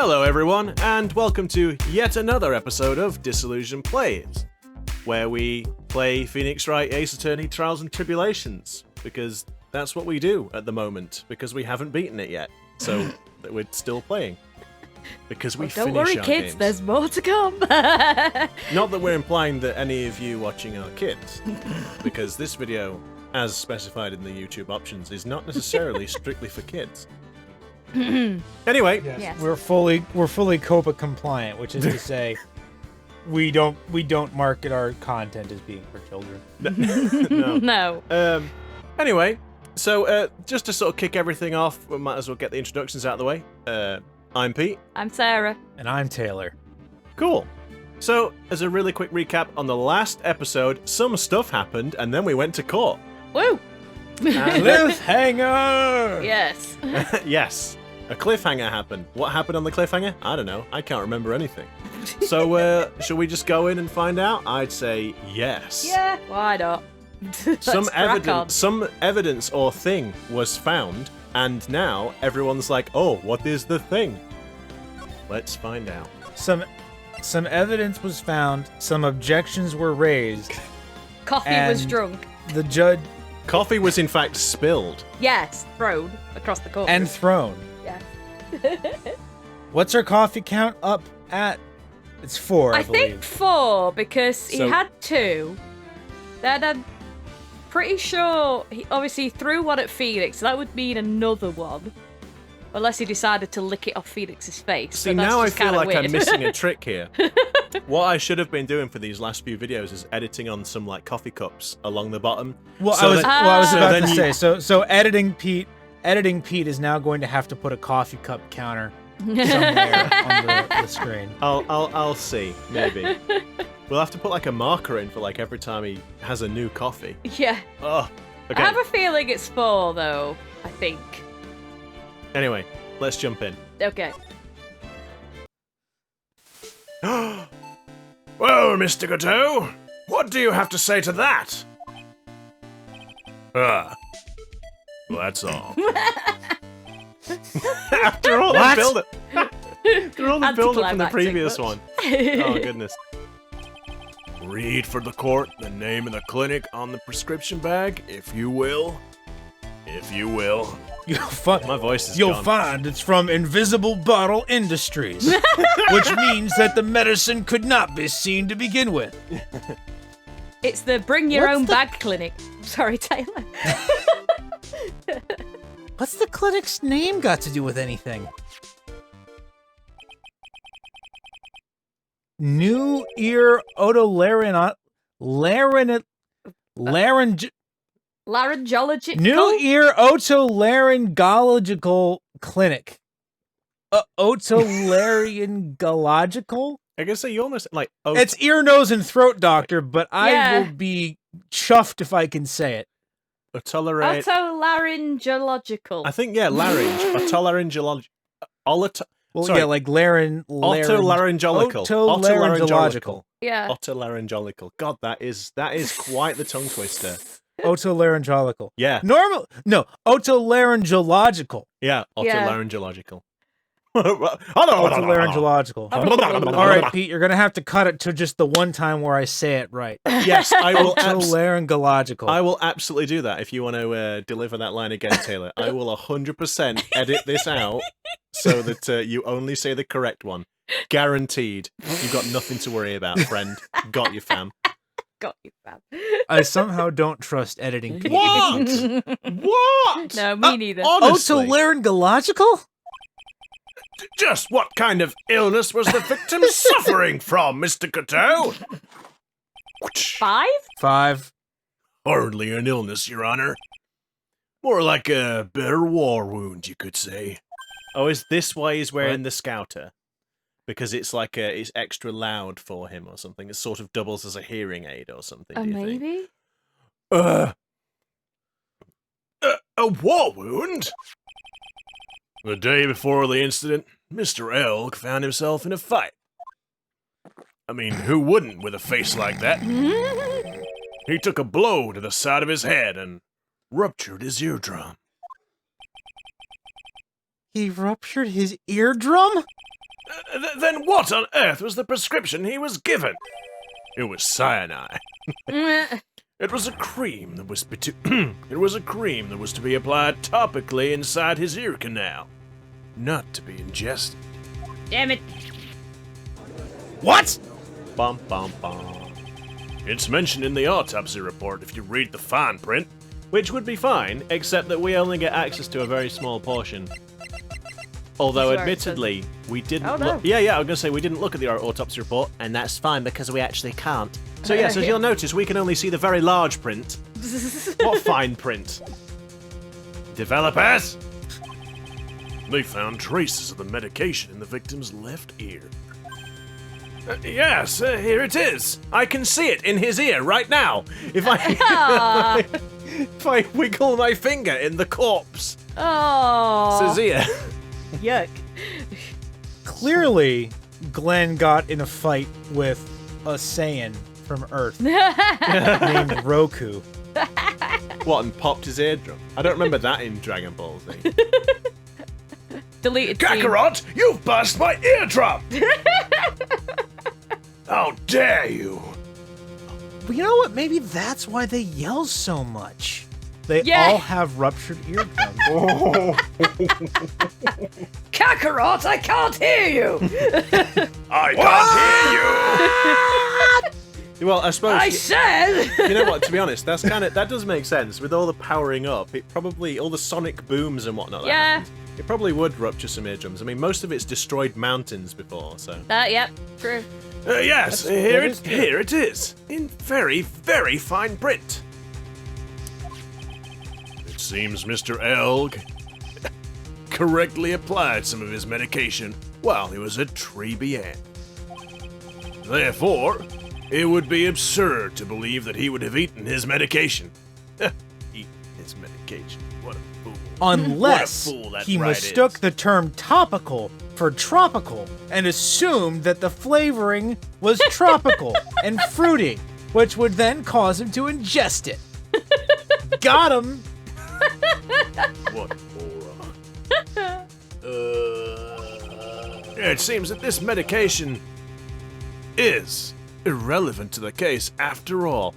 Hello everyone, and welcome to yet another episode of Disillusioned Plays, where we play Phoenix Wright Ace Attorney Trials and Tribulations, because that's what we do at the moment, because we haven't beaten it yet, so we're still playing. Because we finish our Don't worry, kids, games. there's more to come. Not that we're implying that any of you watching are kids, because this video, as specified in the YouTube options, is not necessarily strictly for kids. Anyway, Yes. We're fully COPA compliant, which is to say, we don't market our content as being for children. no. No. Anyway, so just to sort of kick everything off, we might as well get the introductions out of the way. I'm Pete. I'm Sarah. And I'm Taylor. Cool. So, as a really quick recap, on the last episode, some stuff happened, and then we went to court. Woo! Cliffhanger! Yes. Yes, a cliffhanger happened. What happened on the cliffhanger? I don't know. I can't remember anything. So, shall we just go in and find out? I'd say yes. Yeah. Why not? Some evidence or thing was found, and now everyone's like, "Oh, what is the thing?" Let's find out. Some evidence was found, some objections were raised. Coffee was and drunk. The judge Coffee was in fact spilled. Yes, thrown across the court. and thrown. Yes. What's our coffee count up at? It's 4, I I believe. think 4 because he So- had 2. Then I'm pretty sure he obviously threw one at Phoenix, so that would mean another one. Unless he decided to lick it off Phoenix's face. See, but that's now I just feel kinda like I'm weird. missing a trick here. What I should have been doing for these last few videos is editing on some like coffee cups along the bottom. Well, So I was that- about then to you- say. So editing Pete is now going to have to put a coffee cup counter somewhere on the screen. I'll see, maybe. We'll have to put like a marker in for like every time he has a new coffee. Yeah. Oh, okay. I have a feeling it's 4 though, I think. Anyway, let's jump in. Okay. Well, Mister Kudo, what do you have to say to that? Well, that's all. After all the build-up. After all the build-up from the Anticlimactic, previous but- one. Oh, goodness. Read for the court the name of the clinic on the prescription bag, if you will. If you will. My voice is You'll gone. find it's from Invisible Bottle Industries, which means that the medicine could not be seen to begin with. It's the bring your What's own the- bag clinic. Sorry, Taylor. What's the clinic's name got to do with anything? New ear otolaryngological Laryngology. New ear otolaryngological clinic. Otolaryngological? I guess you almost like It's ear, nose, and throat doctor, but I Yeah. will be chuffed if I can say it. tolerate. Otolaryngological. I think larynge, otolaryngological. Well, Sorry. yeah, like Otolaryngological. Otolaryngological. Yeah. Otolaryngological. God, that is quite the tongue twister. Otolaryngological. Yeah, Otolaryngological. yeah, Yeah. otolaryngological. Otolaryngological. All right, Pete, you're gonna have to cut it to just the one time where I say it right. Yes, I will. Otolaryngological. I will absolutely do that if you want to deliver that line again, Taylor. I will 100% edit this out so that you only say the correct one. Guaranteed. You've got nothing to worry about, friend. Got you, fam. Got you, fam. I somehow don't trust editing Pete. What? What? No, me neither. Honestly, Otolaryngological? just what kind of illness was the victim suffering from, Mister Kudo? 5? 5. Hardly an illness, Your Honor. More like a bitter war wound, you could say. Oh, is this why he's wearing the scouter? Because it's like it's extra loud for him or something. It sort of doubles as a hearing aid or something. Do you think? Maybe? A war wound? The day before the incident, Mr. Elk found himself in a fight. I mean, who wouldn't with a face like that? He took a blow to the side of his head and ruptured his eardrum. He ruptured his eardrum? Then what on earth was the prescription he was given? It was cyanide. It was a cream that was to be applied topically inside his ear canal, not to be ingested. Damn it. What? Bum bum bum. It's mentioned in the autopsy report if you read the fine print. Which would be fine, except that we only get access to a very small portion. Although, Sorry, admittedly, we didn't Oh, no. look... Yeah, I was going to say, we didn't look at the autopsy report, and that's fine, because we actually can't. So yes, as you'll notice, we can only see the very large print. What fine print? Developers! They found traces of the medication in the victim's left ear. Yes, here it is. I can see it in his ear right now. If I if I wiggle my finger in the corpse, Oh. it's his ear. Yuck. Clearly, Glenn got in a fight with a Saiyan from Earth named Roku. What, and popped his eardrum? I don't remember that in Dragon Ball Z. Deleted scene. Kakarot, you've burst my eardrum! How dare you! But you know what? Maybe that's why they yell so much. They Yeah. all have ruptured eardrums. Kakarot, I can't hear you! I can't hear you! Well, I suppose... I said! You know what, to be honest, that does make sense. With all the powering up, it probably... All the sonic booms and whatnot that Yeah. happens, it probably would rupture some eardrums. I mean, most of it's destroyed mountains before, so... Yep, true. Yes, that here is true. here it is, in very, very fine print. It seems Mr. Elg correctly applied some of his medication while he was at Tribulations. Therefore, it would be absurd to believe that he would have eaten his medication. Eaten his medication. What a fool. Unless What a fool that he Wright mistook is. the term topical for tropical and assumed that the flavoring was tropical and fruity, which would then cause him to ingest it. Got him. What a moron. It seems that this medication is irrelevant to the case after all.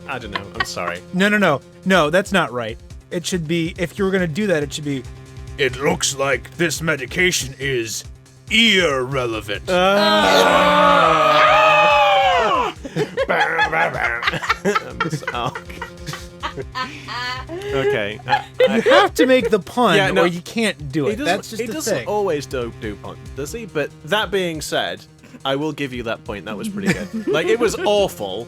I don't know, I'm sorry. No, that's not right. It should be, if you were going to do that, it should be, it looks like this medication is irrelevant. Okay. You have to make the pun, Yeah, no, or you can't do it. That's just he the doesn't thing. always do puns, does he? But that being said, I will give you that point. That was pretty good. Like, it was awful,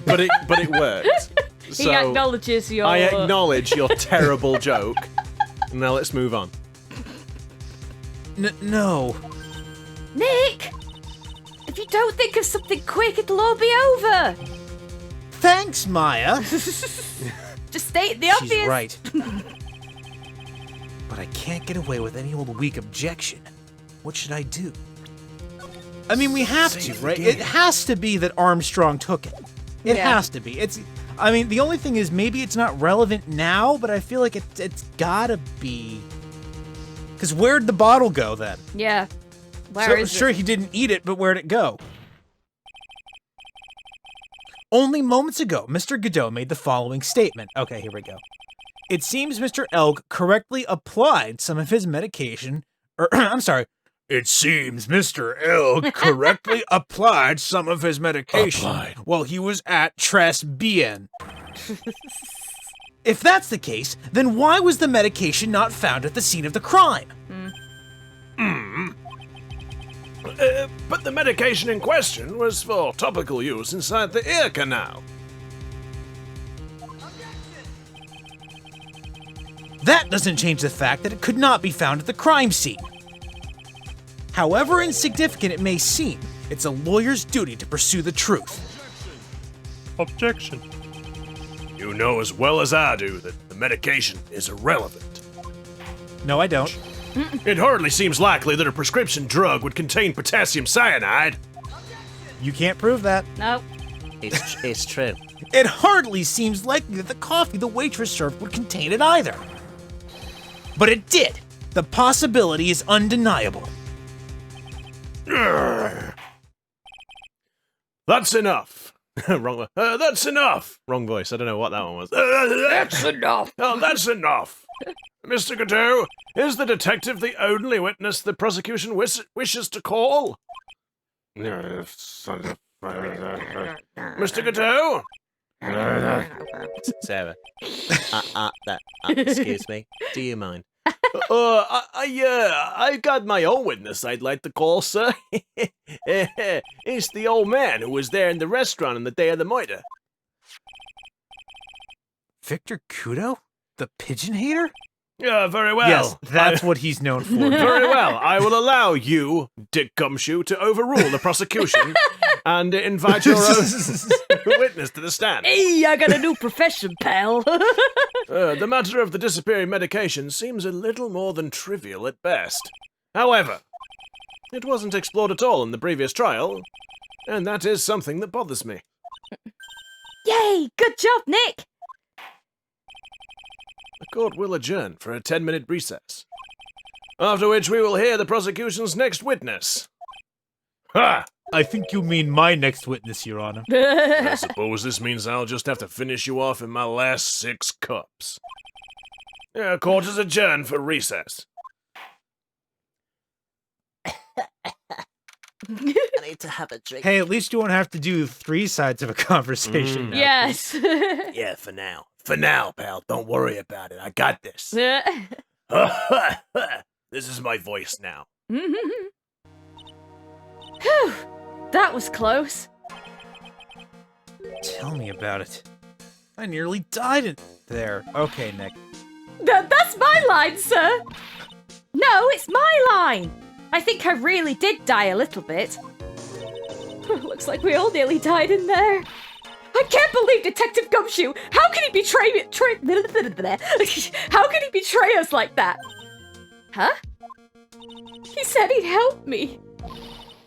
but it worked. He So acknowledges your... I acknowledge your terrible joke. Now let's move on. No. Nick! If you don't think of something quick, it'll all be over! Thanks, Maya. Just state the obvious. She's right. But I can't get away with any old weak objection. What should I do? I mean, we have to, right? It has to be that Armstrong took it. It Yeah. has to be. I mean, the only thing is maybe it's not relevant now, but I feel like it's gotta be. Because where'd the bottle go then? Yeah. Where is Sure, it? he didn't eat it, but where'd it go? Only moments ago, Mr. Kudo made the following statement. Okay, here we go. It seems Mr. Elk correctly applied some of his medication, I'm sorry. It seems Mr. Elk correctly applied some of his medication while he was at Tribulations. If that's the case, then why was the medication not found at the scene of the crime? But the medication in question was for topical use inside the ear canal. That doesn't change the fact that it could not be found at the crime scene. However insignificant it may seem, it's a lawyer's duty to pursue the truth. Objection. You know as well as I do that the medication is irrelevant. No, I don't. It hardly seems likely that a prescription drug would contain potassium cyanide. You can't prove that. Nope. It's true. It hardly seems likely that the coffee the waitress served would contain it either. But it did. The possibility is undeniable. That's enough. Wrong one. That's enough. Wrong voice. I don't know what that one was. That's enough. Oh, that's enough. Mr. Kudo, is the detective the only witness the prosecution wishes to call? Mr. Kudo? Sarah. Excuse me. Do you mind? I've got my own witness I'd like to call, sir. It's the old man who was there in the restaurant on the day of the murder. Victor Kudo? The pigeon hater? Yeah, very well. Yes, that's what he's known for. Very well. I will allow you, Dick Gumshoe, to overrule the prosecution and invite your own witness to the stand. Hey, I got a new profession, pal. The matter of the disappearing medication seems a little more than trivial at best. However, it wasn't explored at all in the previous trial, and that is something that bothers me. Yay, good job, Nick. The court will adjourn for a 10-minute recess, after which we will hear the prosecution's next witness. Ha! I think you mean my next witness, Your Honor. I suppose this means I'll just have to finish you off in my last 6 cups. Yeah, court is adjourned for recess. I need to have a drink. Hey, at least you won't have to do 3 sides of a conversation. now. Yes. Yeah, for now. For now, pal. Don't worry about it. I got this. This is my voice now. Whew, that was close. Tell me about it. I nearly died in there. Okay, Nick. That's my line, sir. No, it's my line. I think I really did die a little bit. Looks like we all nearly died in there. I can't believe Detective Gumshoe. How can he betray me? How can he betray us like that? Huh? He said he'd help me,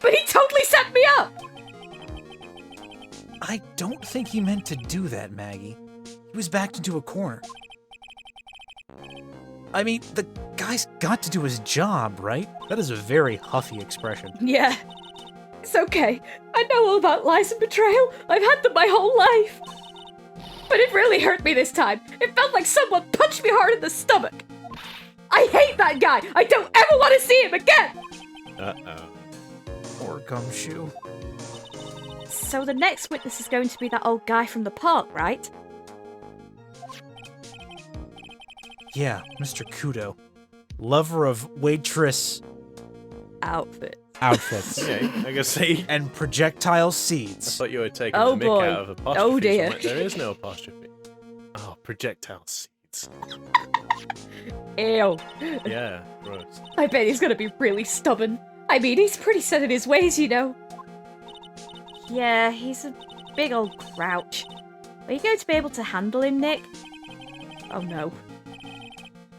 but he totally set me up. I don't think he meant to do that, Maggie. He was backed into a corner. I mean, the guy's got to do his job, right? That is a very huffy expression. Yeah. It's okay. I know all about lies and betrayal. I've had them my whole life. But it really hurt me this time. It felt like someone punched me hard in the stomach. I hate that guy. I don't ever want to see him again. Uh-oh. Poor Gumshoe. So the next witness is going to be that old guy from the park, right? Yeah, Mister Kudo. Lover of waitress Outfit. outfits. Okay, I guess he... And projectile I seeds. thought you were taking Oh, the mick boy. out of apostrophes. Oh, dear. I'm like, there is no apostrophe. Oh, projectile seeds. Ew. Yeah, gross. I bet he's gonna be really stubborn. I mean, he's pretty set in his ways, you know. Yeah, he's a big old grouch. Are you going to be able to handle him, Nick? Oh no.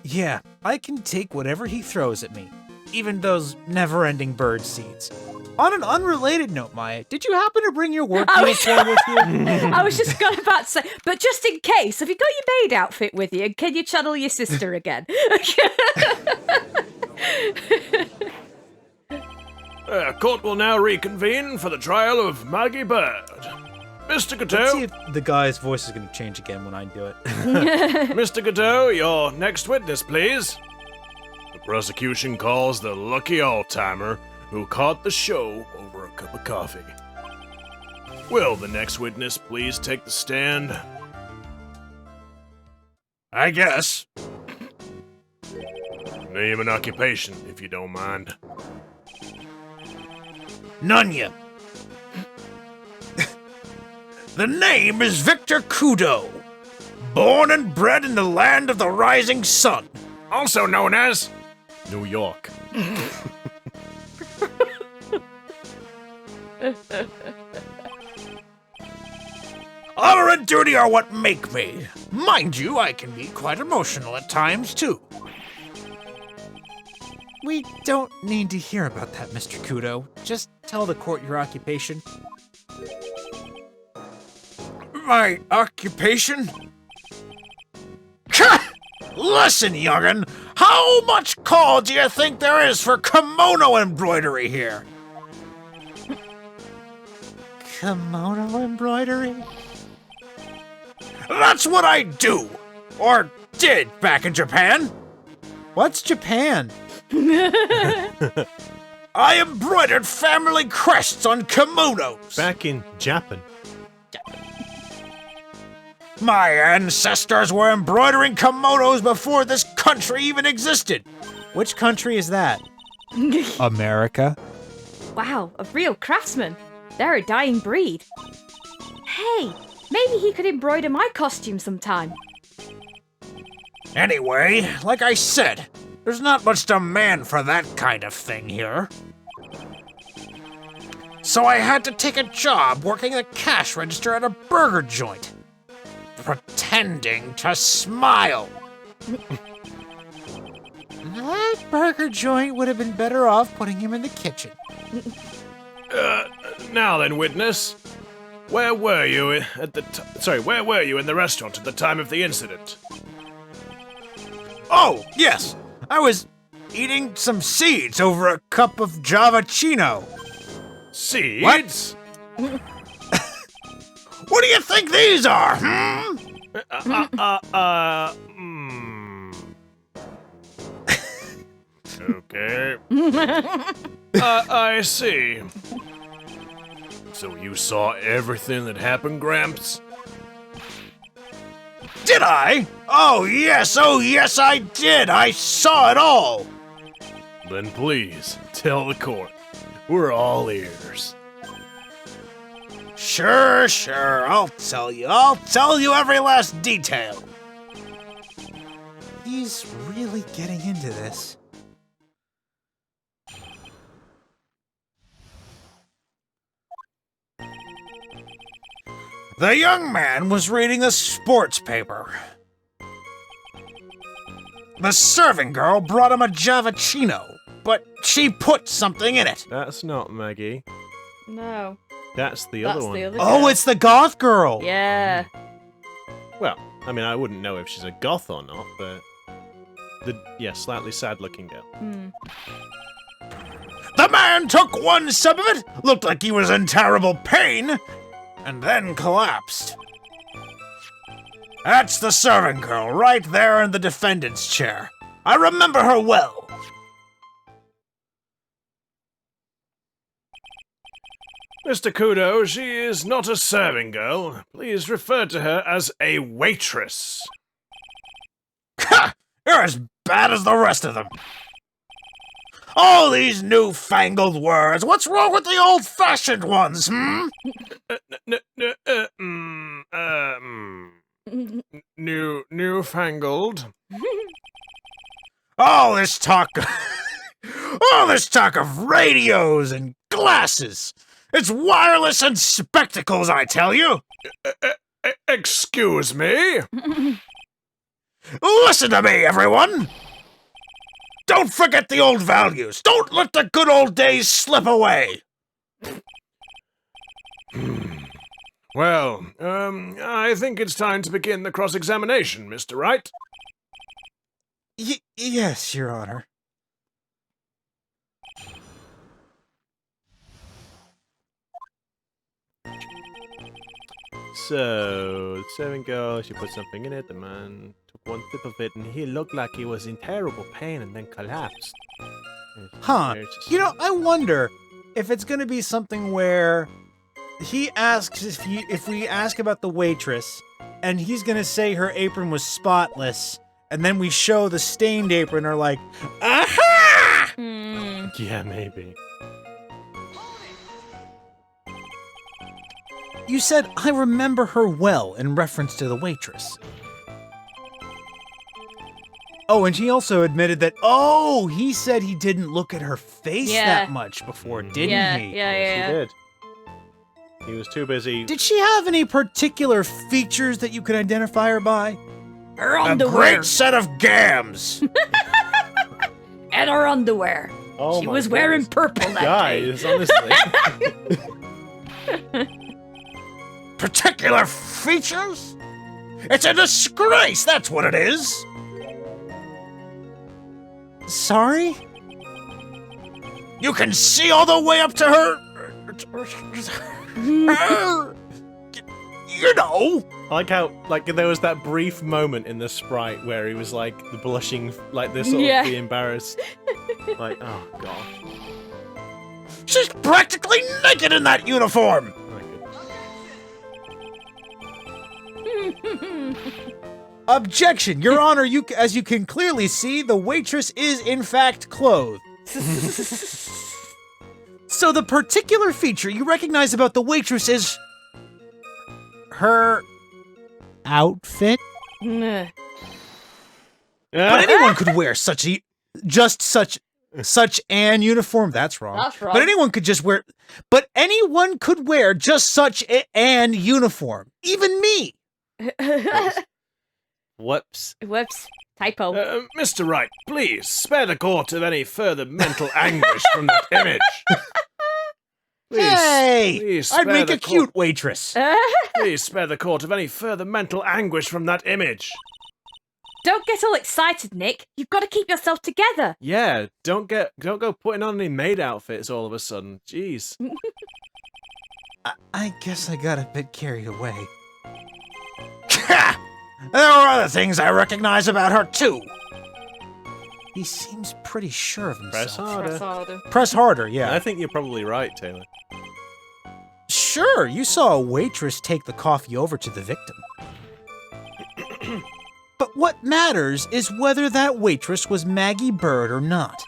Yeah, I can take whatever he throws at me. Even those never-ending bird seeds. On an unrelated note, Maya, did you happen to bring your work uniform with you? I was just about to say, but just in case, have you got your maid outfit with you? And can you channel your sister again? Court will now reconvene for the trial of Maggie Bird. Mr. Let's see Kudo, if the guy's voice is going to change again when I do it. Mr. Kudo, your next witness, please. The prosecution calls the lucky old-timer who caught the show over a cup of coffee. Will the next witness please take the stand? I guess. Name and occupation, if you don't mind. Nunya. The name is Victor Kudo. Born and bred in the land of the rising sun. Also known as New York. Honor and duty are what make me. Mind you, I can be quite emotional at times, too. We don't need to hear about that, Mr. Kudo. Just tell the court your occupation. My occupation? Listen, young'un, how much call do you think there is for kimono embroidery here? Kimono embroidery? That's what I do! Or did back in Japan. What's Japan? I embroidered family crests on kimonos. Back in Japan. My ancestors were embroidering kimonos before this country even existed. Which country is that? America. Wow, a real craftsman. They're a dying breed. Hey, maybe he could embroider my costume sometime. Anyway, like I said, there's not much demand for that kind of thing here. So I had to take a job working the cash register at a burger joint. Pretending to smile. That burger joint would have been better off putting him in the kitchen. Now then, witness. Where were you where were you in the restaurant at the time of the incident? Oh, yes. I was eating some seeds over a cup of Javachino. Seeds? What do you think these are, Okay. I see. So you saw everything that happened, Gramps? Did I? Oh yes, I did. I saw it all. Then please, tell the court. We're all ears. Sure, I'll tell you every last detail. He's really getting into this. The young man was reading the sports paper. The serving girl brought him a Javachino, but she put something in it. That's not Maggie. No. That's the other one. The other Oh, girl. it's the goth girl. Yeah. Well, I mean, I wouldn't know if she's a goth or not, but... slightly sad-looking girl. The man took one sip of it, looked like he was in terrible pain, and then collapsed. That's the serving girl right there in the defendant's chair. I remember her well. Mr. Kudo, she is not a serving girl. Please refer to her as a waitress. Ha! You're as bad as the rest of them. All these newfangled words. What's wrong with the old-fashioned ones, Newfangled. All this talk of radios and glasses. It's wireless and spectacles, I tell you. Excuse me? Listen to me, everyone. Don't forget the old values. Don't let the good old days slip away. Well, I think it's time to begin the cross-examination, Mr. Wright. Yes, Your Honor. So, the serving girl, she put something in it, the man took one sip of it, and he looked like he was in terrible pain and then collapsed. Huh. You know, I wonder if it's gonna be something where he asks if we ask about the waitress, and he's gonna say her apron was spotless, and then we show the stained apron, or like, aha! Yeah, maybe. You said, I remember her well, in reference to the waitress. Oh, and she also admitted that, he said he didn't look at her face that much before, didn't he? Yeah. She did. He was too busy. Did she have any particular features that you could identify her by? Her A underwear. great set of gams! And her underwear. Oh She my was wearing goodness. purple that day. Guys, honestly. particular features? It's a disgrace, that's what it is! Sorry? You can see all the way up to her... You know! I like how, like, there was that brief moment in the sprite where he was, like, the blushing, like, this sort of the embarrassed. Like, oh, God. She's practically naked in that uniform! Objection, Your Honor, as you can clearly see, the waitress is in fact clothed. So the particular feature you recognize about the waitress is... her... outfit? Nah. But anyone could wear such an uniform. That's wrong. That's wrong. But anyone could just wear... But anyone could wear just such an uniform. Even me. Whoops. Whoops. Typo. Mr. Wright, please spare the court of any further mental anguish from that image. Hey! I'd make a court- cute waitress. Please spare the court of any further mental anguish from that image. Don't get all excited, Nick. You've got to keep yourself together. Yeah, don't go putting on any maid outfits all of a sudden. Jeez. I guess I got a bit carried away. There are other things I recognize about her, too. He seems pretty sure of himself. Press harder. Press harder. Press harder, yeah. I think you're probably right, Taylor. Sure, you saw a waitress take the coffee over to the victim. But what matters is whether that waitress was Maggie Bird or not.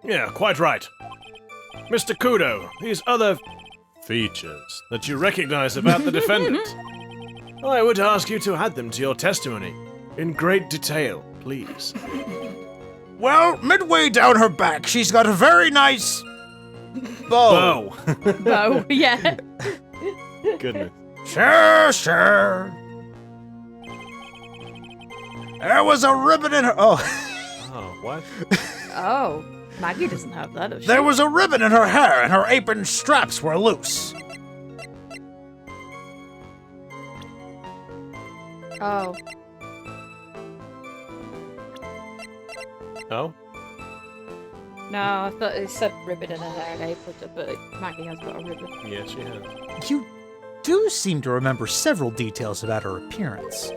Yeah, quite right. Mr. Kudo, these other features that you recognize about the defendant, I would ask you to add them to your testimony in great detail, please. Well, midway down her back, she's got a very nice... bow. No, yeah. Goodness. Sure. There was a ribbon in her... Oh. Oh, what? Oh, Maggie doesn't have that, does she? There was a ribbon in her hair, and her apron straps were loose. Oh. Oh? No, I thought it said ribbon in her hair and apron, but Maggie has got a ribbon. Yes, she has. You do seem to remember several details about her appearance.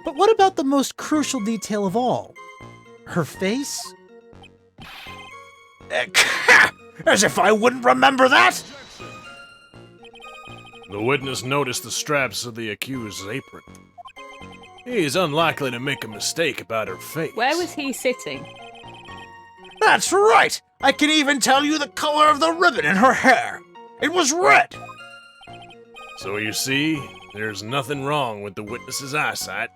But what about the most crucial detail of all? Her face? As if I wouldn't remember that! The witness noticed the straps of the accused's apron. He is unlikely to make a mistake about her face. Where was he sitting? That's right! I can even tell you the color of the ribbon in her hair. It was red! So you see, there's nothing wrong with the witness's eyesight.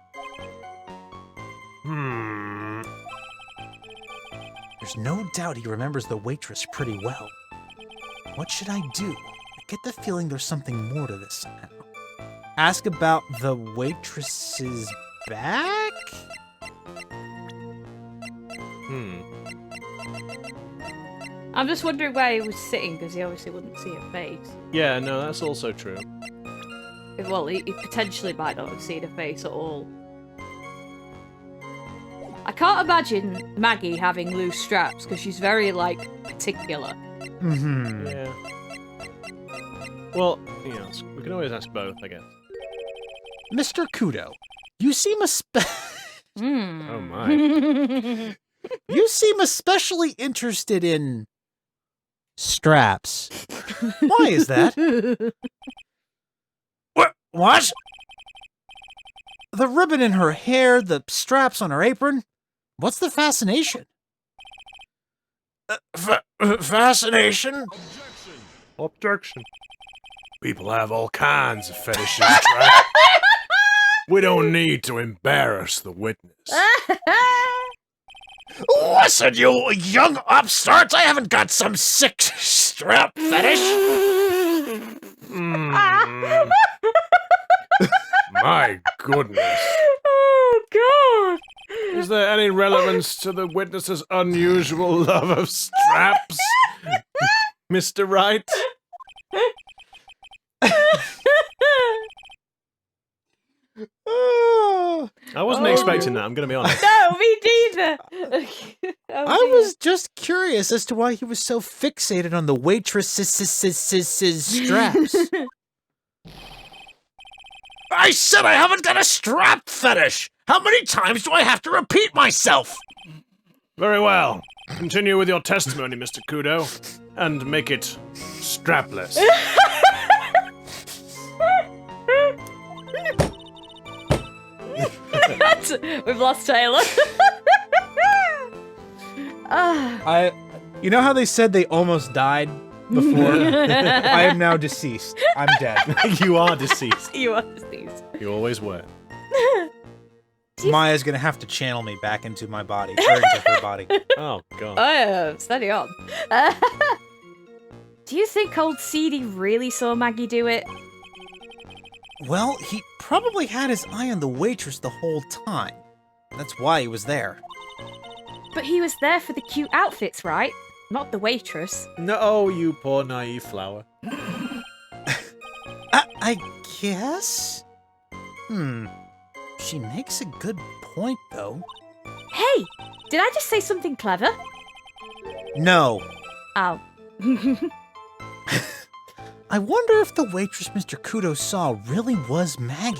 There's no doubt he remembers the waitress pretty well. What should I do? I get the feeling there's something more to this somehow. Ask about the waitress's back? I'm just wondering where he was sitting, because he obviously wouldn't see her face. Yeah, no, that's also true. Well, he potentially might not have seen her face at all. I can't imagine Maggie having loose straps, because she's very, particular. Mm-hmm. Yeah. Well, we can always ask both, I guess. Mr. Kudo, you seem Oh my. you seem especially interested in straps. Why is that? What? The ribbon in her hair, the straps on her apron. What's the fascination? Fascination? Objection. People have all kinds of fetishes, Trap. We don't need to embarrass the witness. Listen, you young upstarts, I haven't got some sick strap fetish. My goodness. Oh, God! Is there any relevance to the witness's unusual love of straps, Mr. Wright? expecting that, I'm going to be honest. No, me neither. Oh, I dear. was just curious as to why he was so fixated on the waitress's straps. I said I haven't got a strap fetish! How many times do I have to repeat myself? Very well. Continue with your testimony, Mr. Kudo, and make it strapless. We've lost Taylor. You know how they said they almost died before? I am now deceased. I'm dead. You are deceased. You are deceased. You always were. Maya's gonna have to channel me back into my body, or into her body. Oh, God. Oh, steady on. Do you think old Seedy really saw Maggie do it? Well, he probably had his eye on the waitress the whole time. That's why he was there. But he was there for the cute outfits, right? Not the waitress. No, you poor naive flower. I guess? She makes a good point, though. Hey, did I just say something clever? No. Oh. I wonder if the waitress Mr. Kudo saw really was Maggie.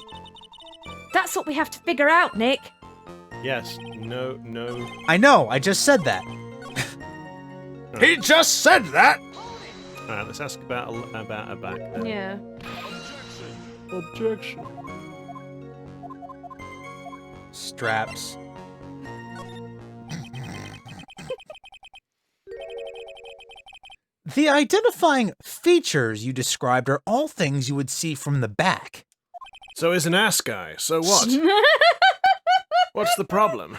That's what we have to figure out, Nick. Yes. No. I know, I just said that. He just said that! Alright, let's ask about a back then. Yeah. Objection. Straps. The identifying features you described are all things you would see from the back. So he's an ass guy. So what? What's the problem?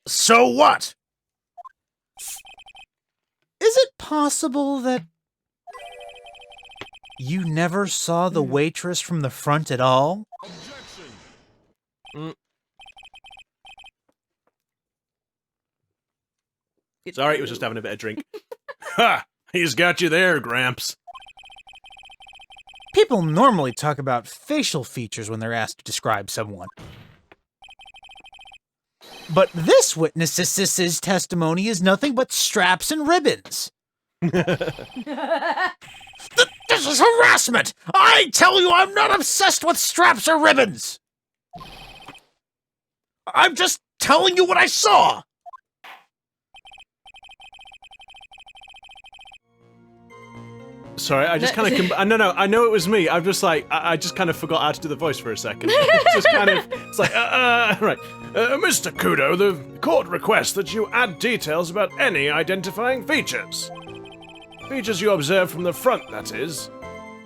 So what? Is it possible that you never saw the waitress from the front at all? Sorry, he was just having a bit of drink. Ha! He's got you there, Gramps. People normally talk about facial features when they're asked to describe someone. But this witness's testimony is nothing but straps and ribbons. This is harassment! I tell you I'm not obsessed with straps or ribbons! I'm just telling you what I saw! Sorry, I just kind of... No, I know it was me. I'm just like... I just kind of forgot how to do the voice for a second. It's just kind of... It's like... right. Mr. Kudo, the court requests that you add details about any identifying features. Features you observe from the front, that is,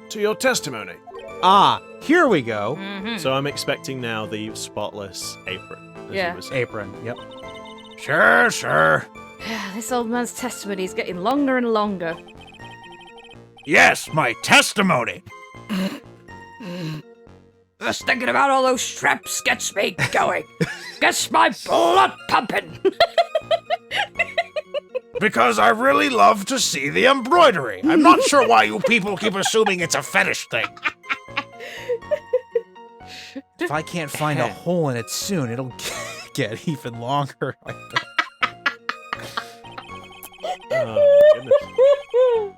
to your testimony. Ah, here we go. So I'm expecting now the spotless apron. as Yeah. you were saying. Apron, yep. Sure. This old man's testimony is getting longer and longer. Yes, my testimony. Just thinking about all those straps gets me going. Gets my blood pumping. Because I really love to see the embroidery. I'm not sure why you people keep assuming it's a fetish thing. If I can't find a hole in it soon, it'll get even longer. Oh, goodness.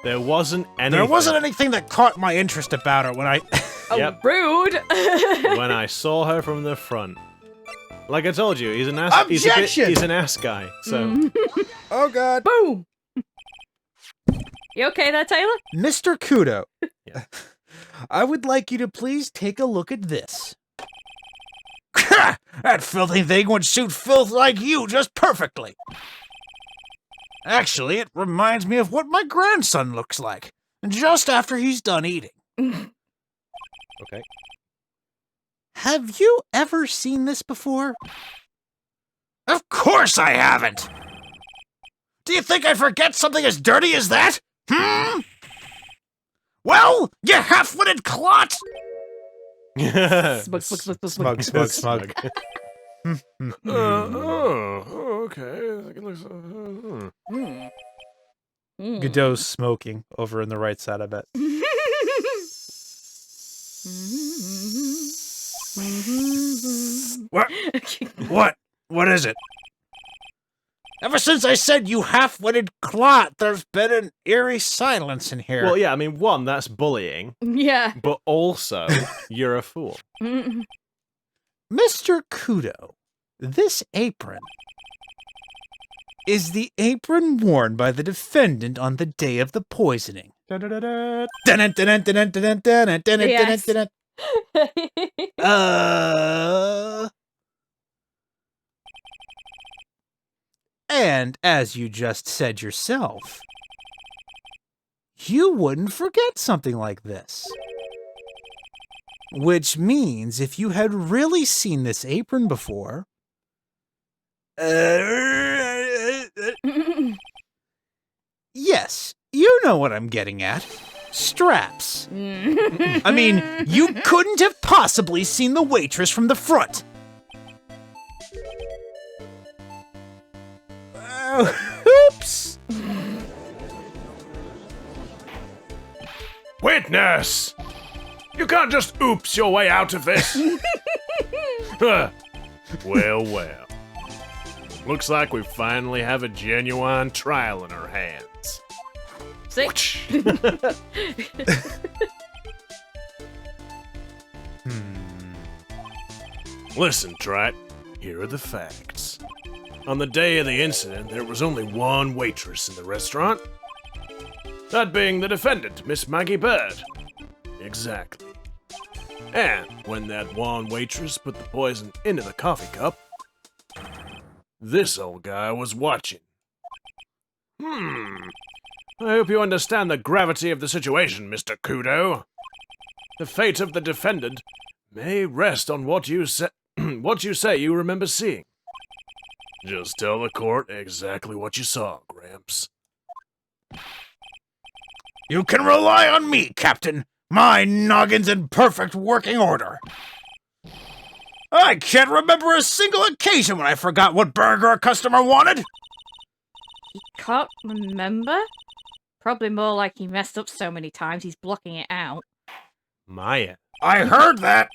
There wasn't anything. There wasn't anything that caught my interest about her when I... Oh, Yep. rude! When I saw her from the front. Like I told you, he's an ass. Objection! He's an ass guy. So Oh, God. Boom! You okay there, Taylor? Mr. Kudo. Yeah. I would like you to please take a look at this. That filthy thing would suit filth like you just perfectly. Actually, it reminds me of what my grandson looks like, just after he's done eating. okay. Have you ever seen this before? Of course I haven't! Do you think I'd forget something as dirty as that? Well, you half-witted clot! Smug. Okay. It looks, Godot's smoking over in the right side, I bet. What? What is it? Ever since I said you half-witted clot, there's been an eerie silence in here. Well, yeah, I mean, one, that's bullying, Yeah. but also, you're a fool. Mr. Kudo, this apron is the apron worn by the defendant on the day of the poisoning. Yes. And as you just said yourself, you wouldn't forget something like this. Which means if you had really seen this apron before, yes, you know what I'm getting at. Straps. I mean, you couldn't have possibly seen the waitress from the front. Oops. Witness! You can't just oops your way out of this. Huh. Well, well. Looks like we finally have a genuine trial in our hands. See? Listen, Trite, here are the facts. On the day of the incident, there was only one waitress in the restaurant. That being the defendant, Miss Maggie Bird. Exactly. And when that one waitress put the poison into the coffee cup, this old guy was watching. I hope you understand the gravity of the situation, Mr. Kudo. The fate of the defendant may rest on what you say you remember seeing. Just tell the court exactly what you saw, Gramps. You can rely on me, Captain. My noggin's in perfect working order. I can't remember a single occasion when I forgot what burger a customer wanted. Can't remember? Probably more like he messed up so many times he's blocking it out. Maya. I heard that.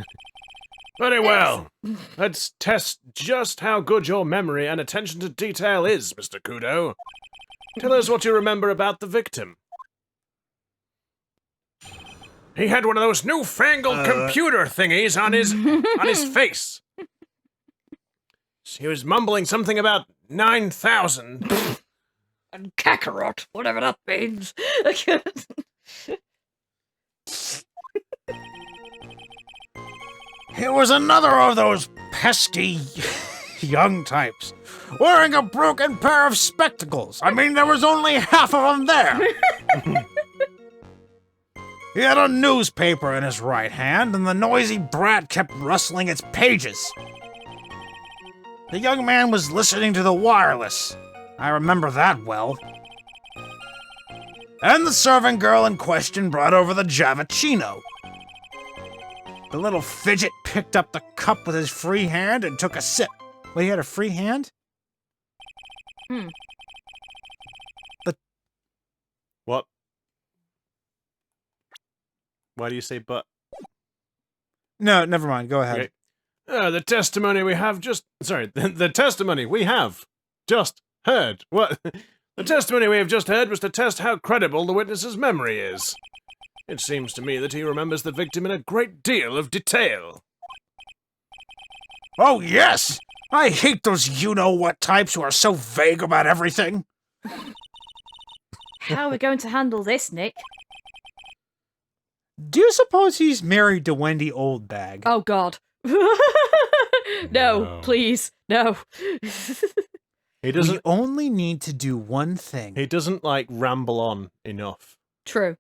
Very well. Let's test just how good your memory and attention to detail is, Mr. Kudo. Tell us what you remember about the victim. He had one of those newfangled computer thingies on his face. He was mumbling something about 9,000. And Kakarot, whatever that means. It was another of those pesky young types, wearing a broken pair of spectacles. I mean, there was only half of them there. He had a newspaper in his right hand, and the noisy brat kept rustling its pages. The young man was listening to the wireless. I remember that well. And the serving girl in question brought over the Javachino. The little fidget picked up the cup with his free hand and took a sip. Wait, he had a free hand? What? Why do you say but? No, never mind. Go ahead. Okay. The testimony we have just... Sorry, the testimony we have just heard. What? The testimony we have just heard was to test how credible the witness's memory is. It seems to me that he remembers the victim in a great deal of detail. Oh, yes! I hate those you-know-what types who are so vague about everything. How are we going to handle this, Nick? Do you suppose he's married to Wendy Oldbag? Oh, God. No, please, no. He doesn't. We only need to do one thing. He doesn't like ramble on enough. True.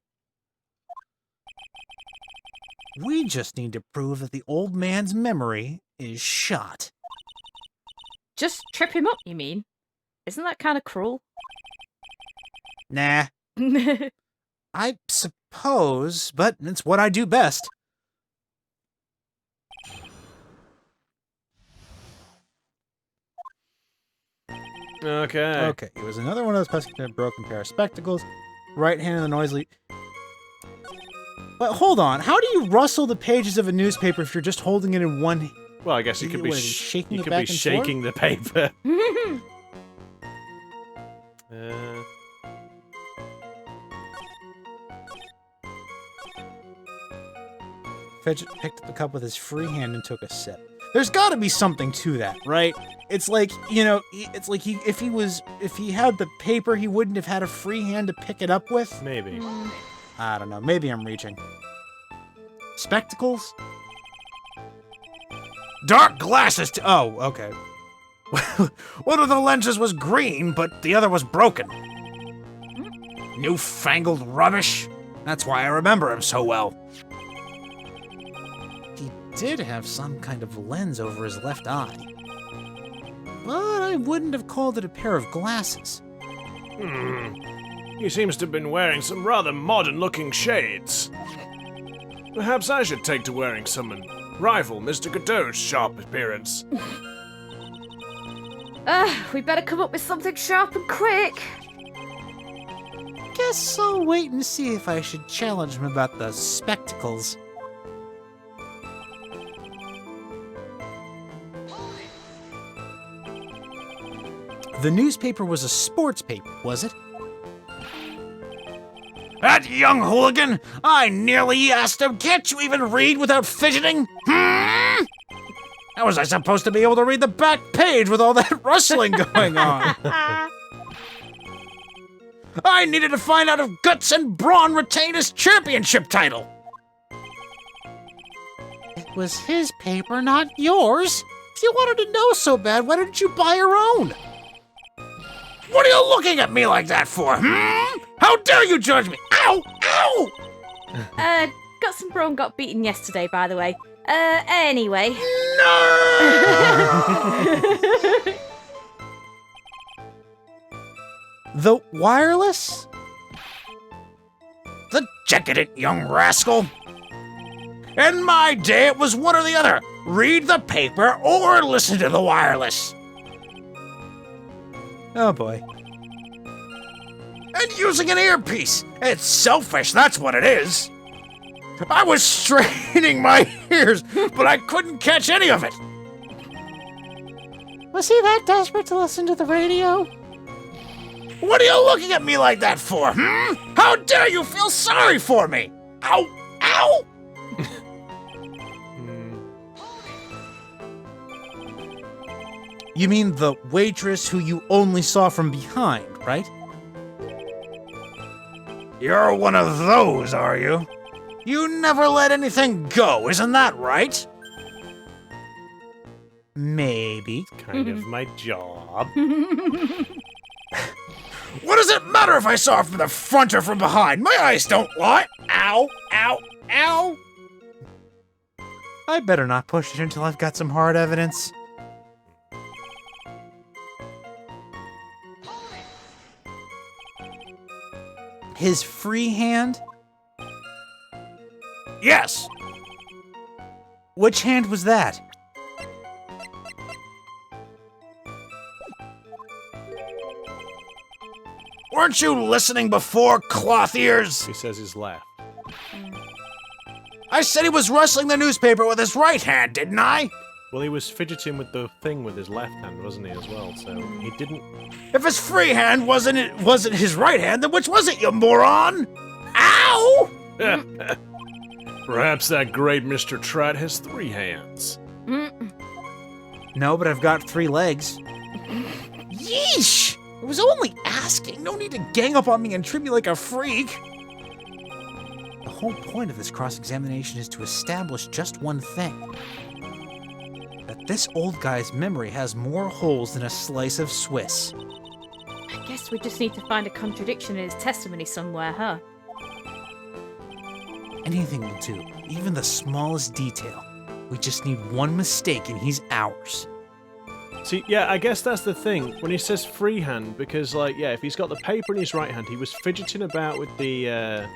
We just need to prove that the old man's memory is shot. Just trip him up, you mean? Isn't that kind of cruel? Nah, I suppose, but it's what I do best. Okay. Okay, it was another one of those pesky broken pair of spectacles. Right hand in the noisily... But hold on, how do you rustle the pages of a newspaper if you're just holding it in one... Well, I guess you could be What, is he shaking you it could back be and shaking the paper. Fidget picked up the cup with his free hand and took a sip. There's got to be something to that, right? It's like, you know, it's like if he had the paper, he wouldn't have had a free hand to pick it up with. Maybe. I don't know. Maybe I'm reaching. Spectacles? Dark glasses. Oh, okay. One of the lenses was green, but the other was broken. Newfangled rubbish. That's why I remember him so well. He did have some kind of lens over his left eye. But I wouldn't have called it a pair of glasses. He seems to have been wearing some rather modern-looking shades. Perhaps I should take to wearing some and rival Mister Kudo's sharp appearance. We better come up with something sharp and quick. Guess I'll wait and see if I should challenge him about the spectacles. The newspaper was a sports paper, was it? That young hooligan! I nearly asked him, can't you even read without fidgeting? How was I supposed to be able to read the back page with all that rustling going on? I needed to find out if Guts and Brawn retained his championship title. It was his paper, not yours. If you wanted to know so bad, why didn't you buy your own? What are you looking at me like that for, How dare you judge me? Ow! Ow! Guts and Brawn got beaten yesterday, by the way. Anyway. No! The wireless? The decadent young rascal. In my day, it was one or the other. Read the paper or listen to the wireless. Oh boy. And using an earpiece. It's selfish, that's what it is. I was straining my ears, but I couldn't catch any of it. Was he that desperate to listen to the radio? What are you looking at me like that for, How dare you feel sorry for me? Ow! Ow! You mean the waitress who you only saw from behind, right? You're one of those, are you? You never let anything go, isn't that right? Maybe. Kind of my job. What does it matter if I saw her from the front or from behind? My eyes don't lie. Ow, ow, ow. I better not push it until I've got some hard evidence. His free hand? Yes. Which hand was that? Weren't you listening before, cloth ears? He says his left. I said he was rustling the newspaper with his right hand, didn't I? Well, he was fidgeting with the thing with his left hand, wasn't he, as well? So he didn't... If his free hand wasn't his right hand, then which was it, you moron? Ow! Perhaps that great Mr. Trott has 3 hands. No, but I've got 3 legs. Yeesh! I was only asking. No need to gang up on me and treat me like a freak. The whole point of this cross-examination is to establish just one thing. That this old guy's memory has more holes than a slice of Swiss. I guess we just need to find a contradiction in his testimony somewhere, huh? Anything will do, even the smallest detail. We just need one mistake and he's ours. See, yeah, I guess that's the thing. When he says freehand, because, like, yeah, if he's got the paper in his right hand, he was fidgeting about with the,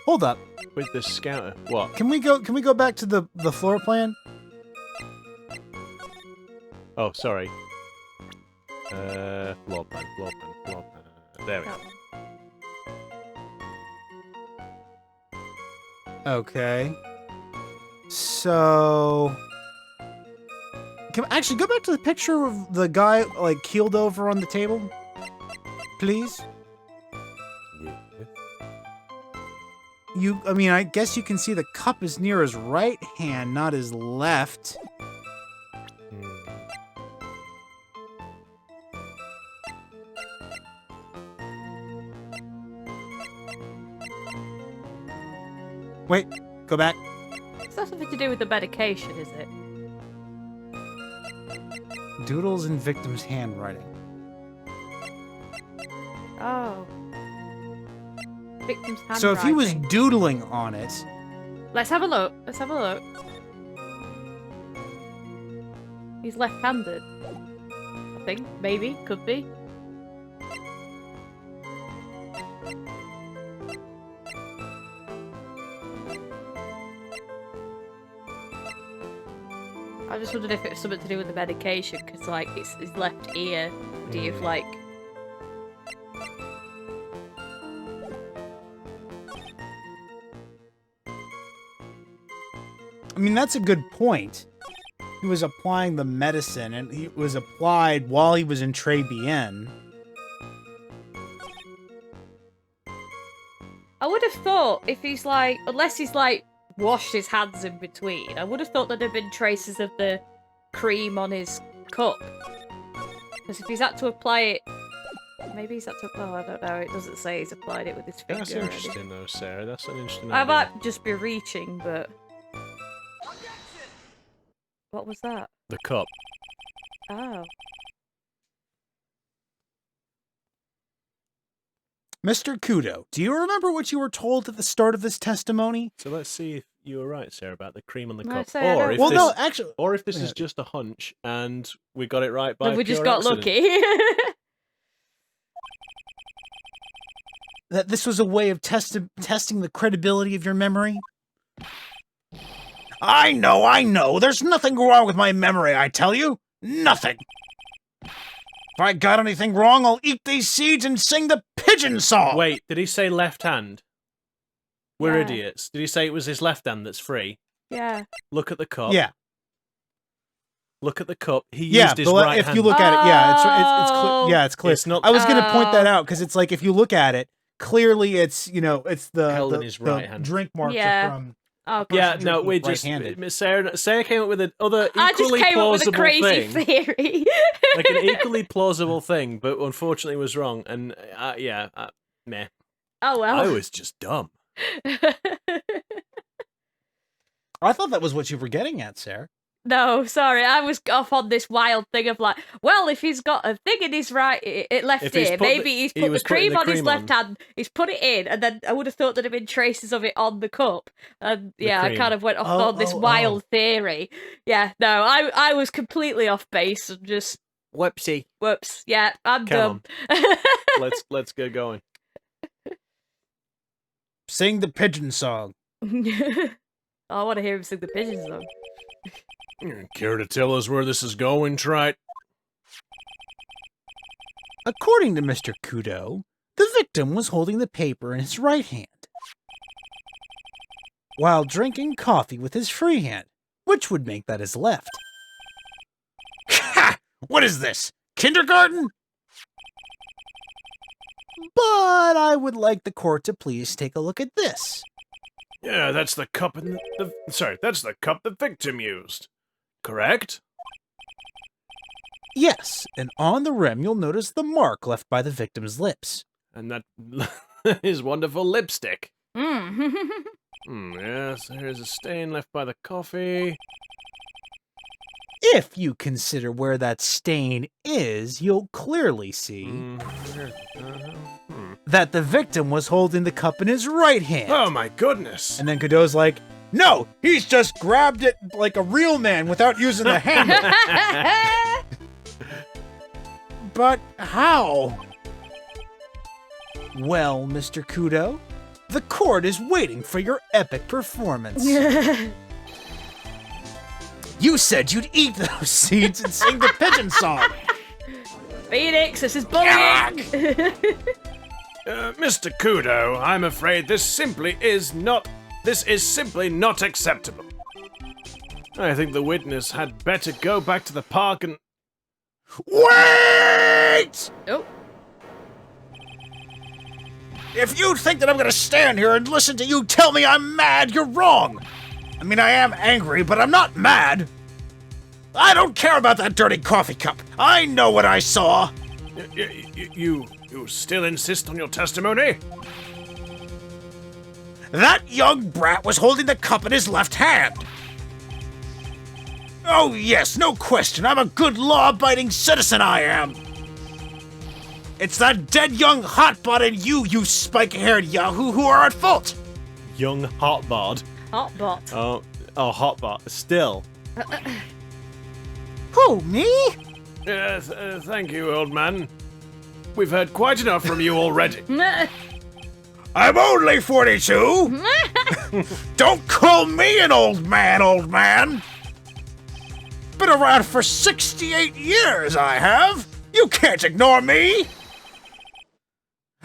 Hold up. with the scouter. What? Can we go back to the floor plan? Oh, sorry. Floor plan. There we go. Okay. So... Actually, go back to the picture of the guy, like, keeled over on the table. Please. I mean, I guess you can see the cup is near his right hand, not his left. Wait, go back. It's not something to do with the medication, is it? Doodles in victim's handwriting. Oh. Victim's handwriting. So if he was doodling on it... Let's have a look. Let's have a look. He's left-handed. I think. Maybe. Could be. I just wondered if it was something to do with the medication, because, like, it's his left ear. Do you, like... I mean, that's a good point. He was applying the medicine, and he was applied while he was in Tribulations. I would have thought if he's, like... Unless he's, like, washed his hands in between, I would have thought there'd have been traces of the cream on his cup. Because if he's had to apply it... Maybe he's had to... Oh, I don't know. It doesn't say he's applied it with his finger. That's interesting, though, Sarah. That's an interesting I idea. might just be reaching, but... What was that? The cup. Oh. Mr. Kudo, do you remember what you were told at the start of this testimony? So let's see if you were right, Sarah, about the cream on the No, cup. say I Or don't. if Well, this, no, actually... or if this is just a hunch and we got it right by We just pure got accident. lucky. That this was a way of testing the credibility of your memory? I know. There's nothing wrong with my memory, I tell you. Nothing. If I got anything wrong, I'll eat these seeds and sing the pigeon song. Wait, did he say left hand? We're Yeah. idiots. Did he say it was his left hand that's free? Yeah. Look at the cup. Yeah. Look at the cup. He Yeah, used his but right if hand. you look at it, yeah, it's Oh. clear. Yeah, it's clear. It's not- I was going to point that Oh. out because it's like if you look at it, clearly it's it's the Held in the, his the right hand. drink marks Yeah. are from. Oh, Yeah, person no, drinking we just right-handed. Sarah came up with another I just equally came up with a plausible crazy thing, theory. like an equally plausible thing, but unfortunately was wrong. And meh. Oh well. I was just dumb. I thought that was what you were getting at, Sarah. No, sorry, I was off on this wild thing of like, well, if he's got a thing in his left If he's ear, put maybe the- he's he put the was putting cream the on his cream left on. hand, he's put it in, and then I would have thought there'd have been traces of it on the cup. And yeah, I cream. kind of went off Oh, on this oh, wild theory. Yeah, no, I was completely off base and just, Whoopsie. whoops, yeah, I'm Come dumb. Let's get going. Sing the pigeon song. I want to hear him sing the pigeon song. Care to tell us where this is going, Trite? According to Mr. Kudo, the victim was holding the paper in his right hand, while drinking coffee with his free hand, which would make that his left. Ha! What is this? Kindergarten? But I would like the court to please take a look at this. Yeah, that's the cup that's the cup the victim used. Correct? Yes, and on the rim you'll notice the mark left by the victim's lips. And that is wonderful lipstick. Mm. Yes, there's a stain left by the coffee. If you consider where that stain is, you'll clearly see that the victim was holding the cup in his right hand. Oh my goodness. And then Kudo's like, no, he's just grabbed it like a real man without using the handle. But how? Well, Mr. Kudo, the court is waiting for your epic performance. You said you'd eat those seeds and sing the pigeon song. Phoenix, this is bullying. Mr. Kudo, I'm afraid this is simply not acceptable. I think the witness had better go back to the park and... Wait! Oh. If you think that I'm gonna stand here and listen to you tell me I'm mad, you're wrong. I mean, I am angry, but I'm not mad. I don't care about that dirty coffee cup. I know what I saw. You still insist on your testimony? That young brat was holding the cup in his left hand. Oh yes, no question, I'm a good law-abiding citizen, I am. It's that dead young hotbot and you spiky-haired yahoo who are at fault. Young hotbod. Hotbot. Oh, hotbot. Still. Who, me? Thank you, old man. We've heard quite enough from you already. I'm only 42. Don't call me an old man. Been around for 68 years, I have. You can't ignore me.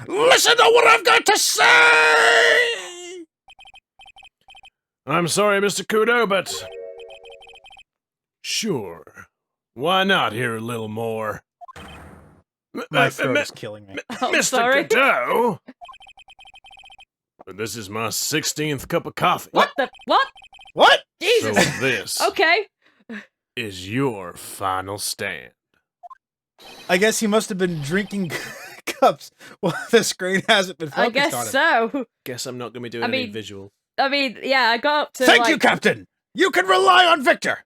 Listen to what I've got to say! I'm sorry, Mr. Kudo, but... Sure. Why not hear a little more? My throat is killing me. Mr. sorry. Kudo? This is my 16th cup of coffee. What the? What? What? So Jesus. this Okay. is your final stand. I guess he must have been drinking cups while the screen hasn't been focused I guess on it. so. Guess I'm not going to be doing I any mean- visual. I mean, yeah, I got up to Thank like, you, Captain. You can rely on Victor.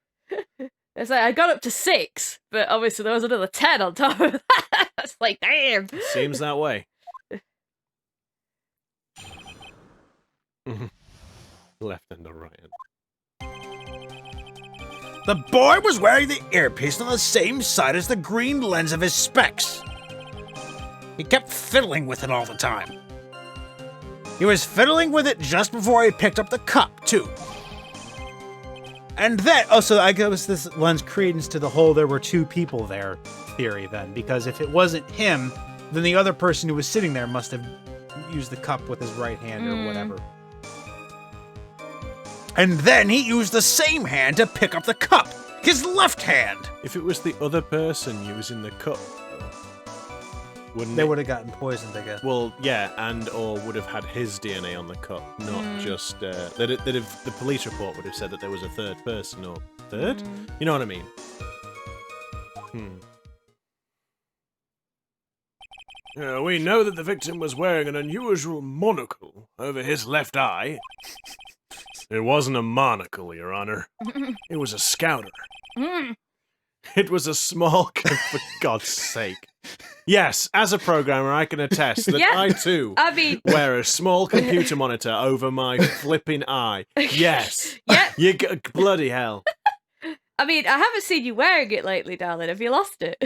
It's like I got up to 6, but obviously there was another 10 on top of that. It's like, damn. Seems that way. Left and a right hand. The boy was wearing the earpiece on the same side as the green lens of his specs. He kept fiddling with it all the time. He was fiddling with it just before he picked up the cup, too. And then, so I guess this lends credence to the whole there were two people there theory then, because if it wasn't him, then the other person who was sitting there must have used the cup with his right hand or whatever. And then he used the same hand to pick up the cup, his left hand. If it was the other person using the cup, wouldn't They it? would have gotten poisoned, I guess. Well, yeah, and or would have had his DNA on the cup, not just that. If the police report would have said that there was a third person or third. You know what I mean? We know that the victim was wearing an unusual monocle over his left eye. It wasn't a monocle, Your Honor. It was a scouter. It was a small. For God's sake. Yes, as a programmer, I can attest that Yeah, I too I mean, wear a small computer monitor over my flipping eye. Yes. yeah. Bloody hell. I mean, I haven't seen you wearing it lately, darling. Have you lost it?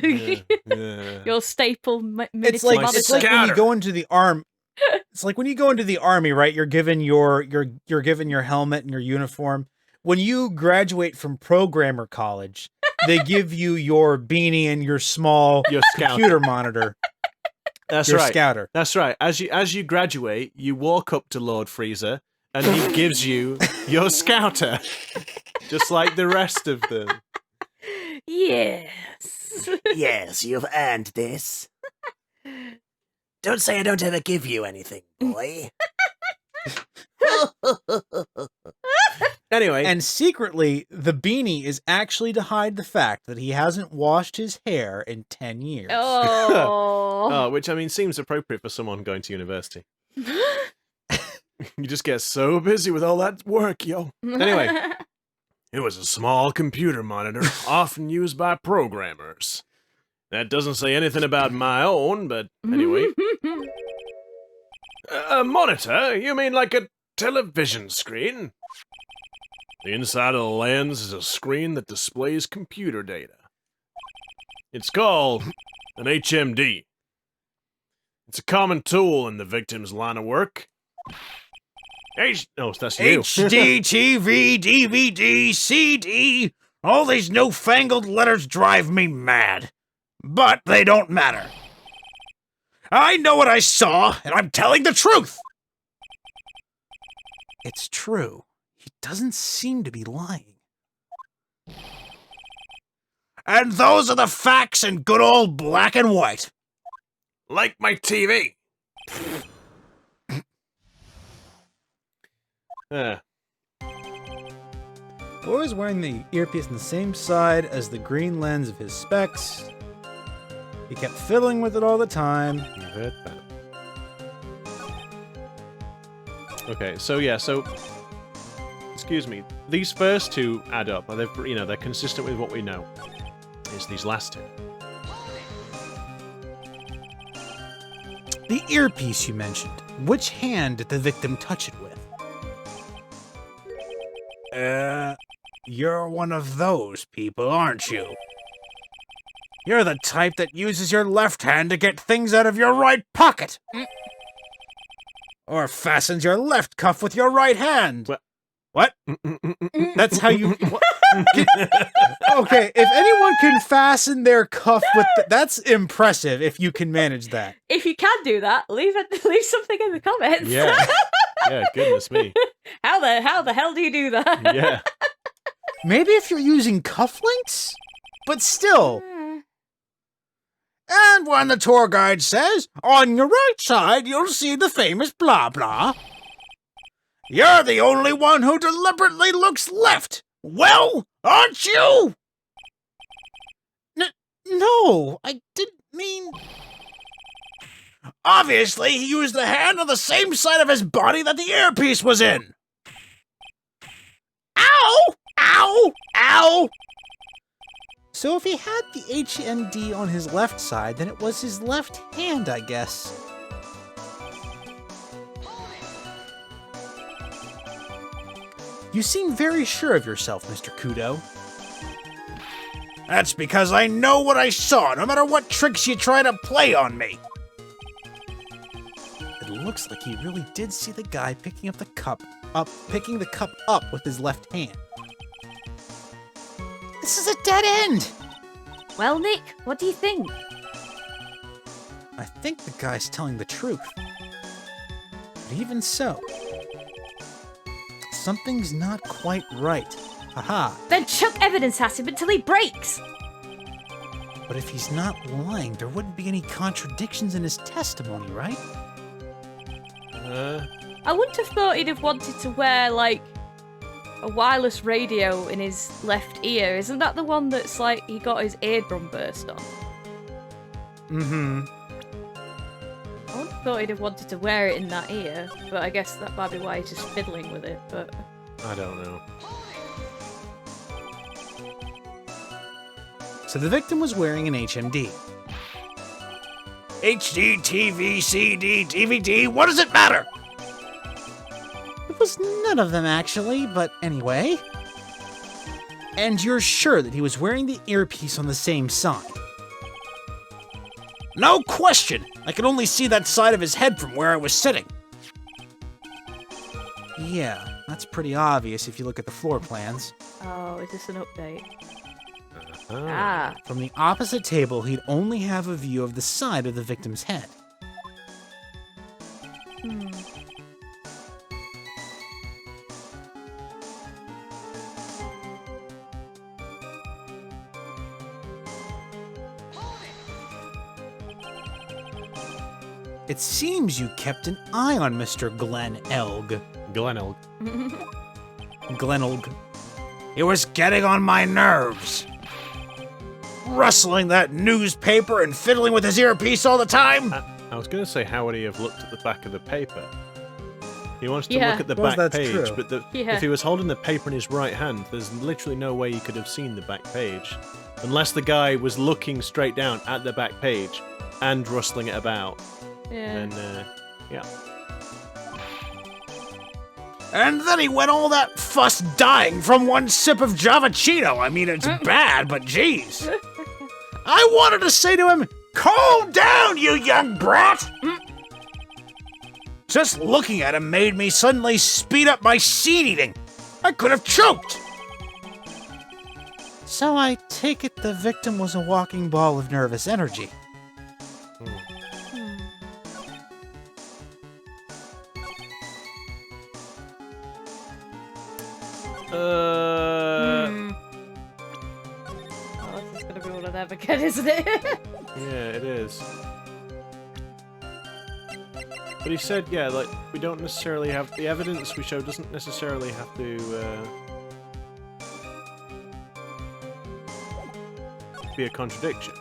Yeah. Your staple miniature It's like monitor. when you Scouter. go into the army. It's like when you go into the army, right? You're given your helmet and your uniform. When you graduate from programmer college, they give you your beanie and your small Your scouter. computer monitor. That's Your right. scouter. That's right. As you graduate, you walk up to Lord Freezer, and he gives you your scouter, just like the rest of them. Yes. Yes, you've earned this. Don't say I don't ever give you anything, boy. Anyway, And secretly, the beanie is actually to hide the fact that he hasn't washed his hair in 10 years. Oh. which I mean seems appropriate for someone going to university. You just get so busy with all that work, yo. Anyway, It was a small computer monitor, often used by programmers. That doesn't say anything about my own, but anyway. A monitor? You mean like a television screen? The inside of the lens is a screen that displays computer data. It's called an HMD. It's a common tool in the victim's line of work. that's you. HD, TV, DVD, CD. All these newfangled letters drive me mad. But they don't matter. I know what I saw, and I'm telling the truth. It's true. He doesn't seem to be lying. And those are the facts in good old black and white. Like my TV. Boy was wearing the earpiece on the same side as the green lens of his specs. He kept fiddling with it all the time. I've heard that. Okay, so yeah, excuse me. These first two add up. They're consistent with what we know. It's these last two. The earpiece you mentioned. Which hand did the victim touch it with? You're one of those people, aren't you? You're the type that uses your left hand to get things out of your right pocket. Or fastens your left cuff with your right hand. What? That's how you... Okay, if anyone can fasten their cuff with... That's impressive if you can manage that. If you can do that, leave something in the comments. Yeah. Yeah, goodness me. How the hell do you do that? Yeah. Maybe if you're using cufflinks? But still... And when the tour guide says, on your right side, you'll see the famous blah blah. You're the only one who deliberately looks left. Well, aren't you? No, I didn't mean... Obviously, he used the hand on the same side of his body that the earpiece was in. Ow! Ow! Ow! So if he had the HND on his left side, then it was his left hand, I guess. You seem very sure of yourself, Mr. Kudo. That's because I know what I saw, no matter what tricks you try to play on me. It looks like he really did see the guy picking the cup up with his left hand. This is a dead end! Well, Nick, what do you think? I think the guy's telling the truth. But even so, something's not quite right. Haha. Then chuck evidence at him until he breaks! But if he's not lying, there wouldn't be any contradictions in his testimony, right? I wouldn't have thought he'd have wanted to wear, like, a wireless radio in his left ear. Isn't that the one that's like he got his eardrum burst on? Mm-hmm. I wouldn't have thought he'd have wanted to wear it in that ear, but I guess that might be why he's just fiddling with it, but... I don't know. So the victim was wearing an HMD. HD, TV, CD, DVD, what does it matter? It was none of them, actually, but anyway. And you're sure that he was wearing the earpiece on the same side? No question! I could only see that side of his head from where I was sitting. Yeah, that's pretty obvious if you look at the floor plans. Oh, is this an update? Oh. Ah. From the opposite table, he'd only have a view of the side of the victim's head. It seems you kept an eye on Mr. Glenn Elg. Glenelg. Glenelg. It was getting on my nerves. Rustling that newspaper and fiddling with his earpiece all the time. I was going to say, how would he have looked at the back of the paper? He wants to Yeah. look at the Well, back that's page, true. but Yeah. if he was holding the paper in his right hand, there's literally no way he could have seen the back page. Unless the guy was looking straight down at the back page and rustling it about. Yeah. Then, yeah. And then he went all that fuss dying from one sip of Javachino. I mean, it's bad, but geez. I wanted to say to him, calm down, you young brat! Just looking at him made me suddenly speed up my seed eating. I could have choked. So I take it the victim was a walking ball of nervous energy. devil's advocate, isn't it? Yeah, it is. But he said, yeah, like, we don't necessarily have... The evidence we show doesn't necessarily have to, be a contradiction.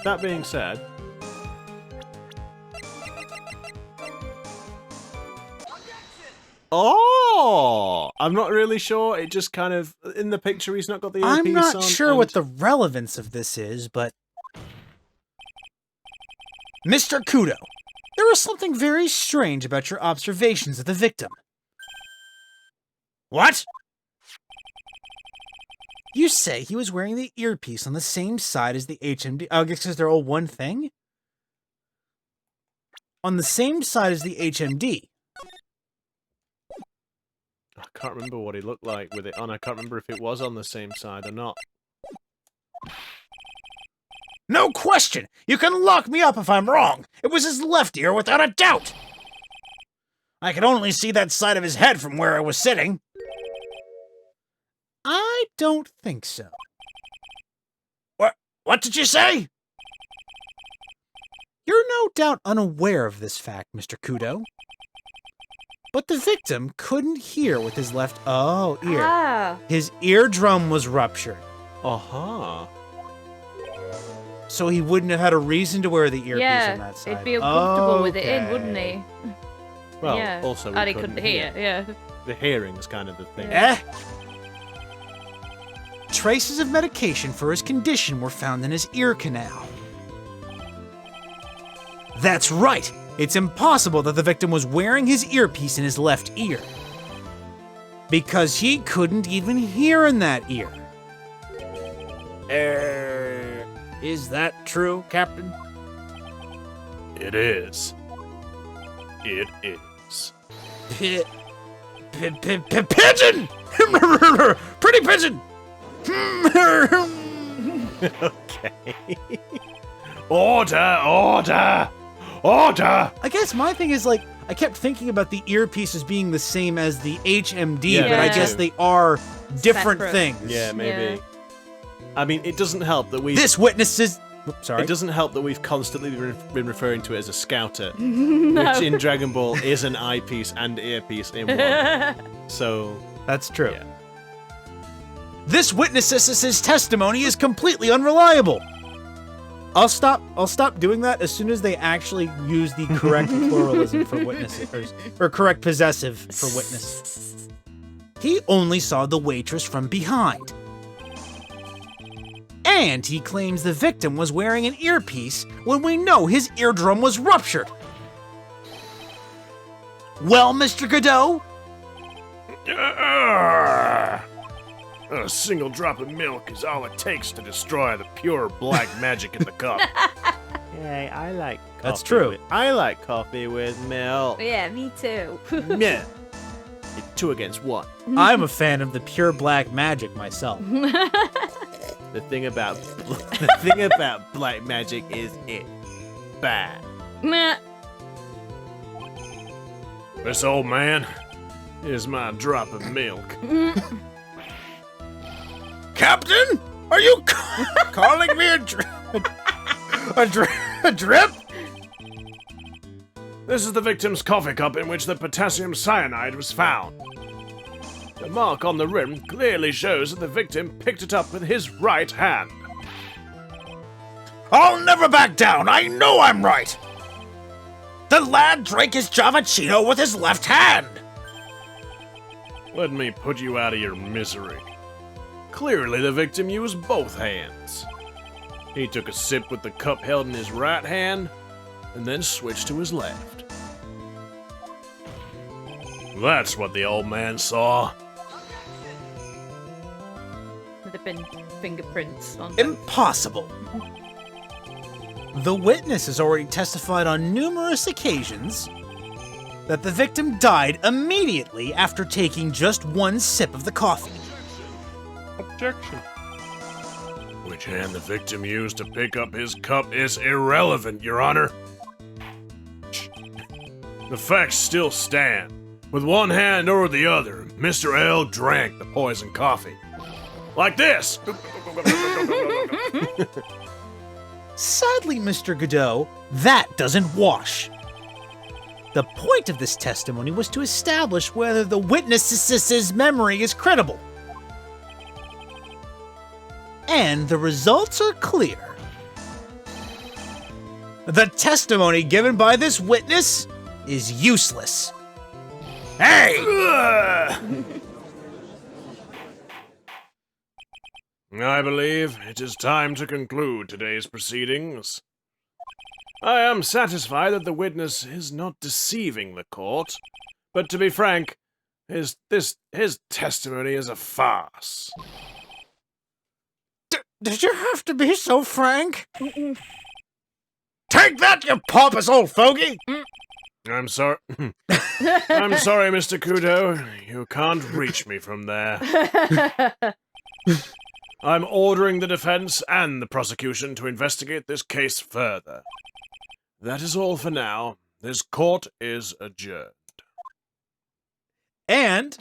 That being said... Oh! I'm not really sure. It just kind of... In the picture, he's not got the earpiece on. I'm not sure and... what the relevance of this is, but... Mr. Kudo, there was something very strange about your observations of the victim. What? You say he was wearing the earpiece on the same side as the HMD... Oh, I guess because they're all one thing? On the same side as the HMD. I can't remember what he looked like with it on. I can't remember if it was on the same side or not. No question! You can lock me up if I'm wrong! It was his left ear without a doubt! I could only see that side of his head from where I was sitting. I don't think so. What did you say? You're no doubt unaware of this fact, Mr. Kudo. But the victim couldn't hear with his left ear. Ah. His eardrum was ruptured, Uh-huh. so he wouldn't have had a reason to wear the earpiece on that side. he'd be uncomfortable with it in, wouldn't Okay. he? Well, yeah. also And he couldn't hear, yeah. The hearing's kind of the thing. Eh? Traces of medication for his condition were found in his ear canal. That's right! It's impossible that the victim was wearing his earpiece in his left ear. Because he couldn't even hear in that ear. Is that true, Captain? It is. It is. Pigeon! Pretty pigeon! Okay. Order! Order! Order! I guess my thing is, like, I kept thinking about the earpiece as being the same as the HMD, Yeah, but I me guess too. they are different Separate. things. Yeah, maybe. Yeah. I mean, it doesn't help that we... This witnesses... Sorry. It doesn't help that we've constantly been referring to it as a scouter, No. which in Dragon Ball is an eyepiece and earpiece in one. So, That's true. yeah. This witness's testimony is completely unreliable. I'll stop doing that as soon as they actually use the correct pluralism for witnesses, or correct possessive for witness. He only saw the waitress from behind. And he claims the victim was wearing an earpiece when we know his eardrum was ruptured. Well, Mr. Kudo? A single drop of milk is all it takes to destroy the pure black magic in the cup. Hey, I like coffee. That's true. I like coffee with milk. Yeah, me too. Yeah. It's 2 against 1. I'm a fan of the pure black magic myself. The thing about black magic is it's bad. Meh. This old man is my drop of milk. Captain, are you calling me a drip? This is the victim's coffee cup in which the potassium cyanide was found. The mark on the rim clearly shows that the victim picked it up with his right hand. I'll never back down. I know I'm right. The lad drank his Javachino with his left hand. Let me put you out of your misery. Clearly the victim used both hands. He took a sip with the cup held in his right hand, and then switched to his left. That's what the old man saw. Would have been fingerprints on Impossible. The witness has already testified on numerous occasions that the victim died immediately after taking just one sip of the coffee. Objection. Which hand the victim used to pick up his cup is irrelevant, Your Honor. The facts still stand. With one hand or the other, Mr. L drank the poisoned coffee. Like this. Sadly, Mr. Kudo, that doesn't wash. The point of this testimony was to establish whether the witness's memory is credible. And the results are clear. The testimony given by this witness is useless. Hey! I believe it is time to conclude today's proceedings. I am satisfied that the witness is not deceiving the court, but to be frank, his testimony is a farce. Did you have to be so frank? Take that, you pompous old fogey! I'm sorry. I'm sorry, Mr. Kudo. You can't reach me from there. I'm ordering the defense and the prosecution to investigate this case further. That is all for now. This court is adjourned. And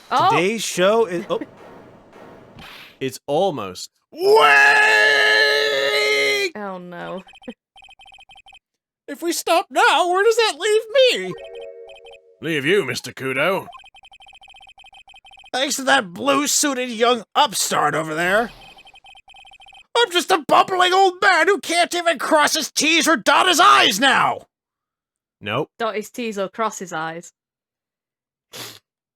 today's show is... Oh. It's almost. Wait! Oh no. If we stop now, where does that leave me? Leave you, Mr. Kudo. Thanks to that blue-suited young upstart over there. I'm just a bumbling old man who can't even cross his T's or dot his I's now. Nope. Dot his T's or cross his eyes.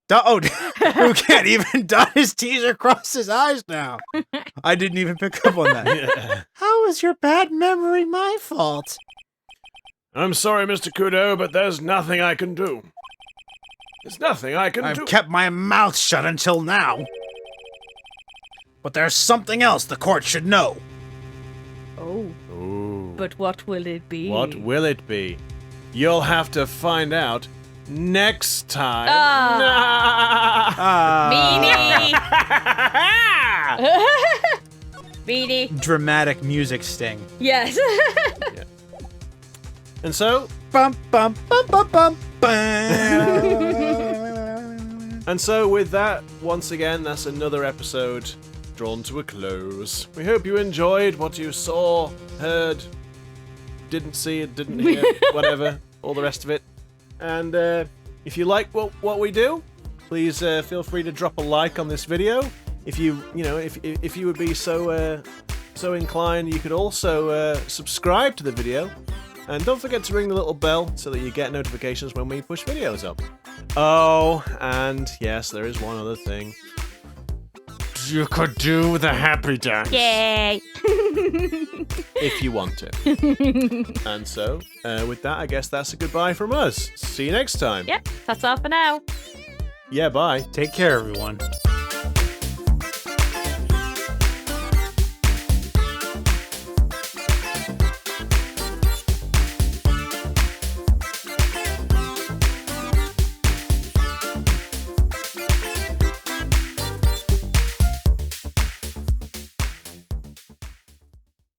Who can't even dot his T's or cross his I's now? I didn't even pick up on that. Yeah. How is your bad memory my fault? I'm sorry, Mr. Kudo, but there's nothing I can do. There's nothing I can do. I've kept my mouth shut until now. But there's something else the court should know. Oh. Ooh. But what will it be? What will it be? You'll have to find out next time. Meanie! Meanie! Dramatic music sting. Yes. And so, Bum, bum, bum, bum, bum, bum. and so with that, once again, that's another episode drawn to a close. We hope you enjoyed what you saw, heard, didn't see it, didn't hear, whatever, all the rest of it. And if you like what we do, please feel free to drop a like on this video. If you would be so inclined, you could also subscribe to the video. And don't forget to ring the little bell so that you get notifications when we push videos up. Oh, and yes, there is one other thing. You could do the happy dance. Yay! If you want to. And so, with that, I guess that's a goodbye from us. See you next time. Yep, that's all for now. Yeah, bye. Take care, everyone.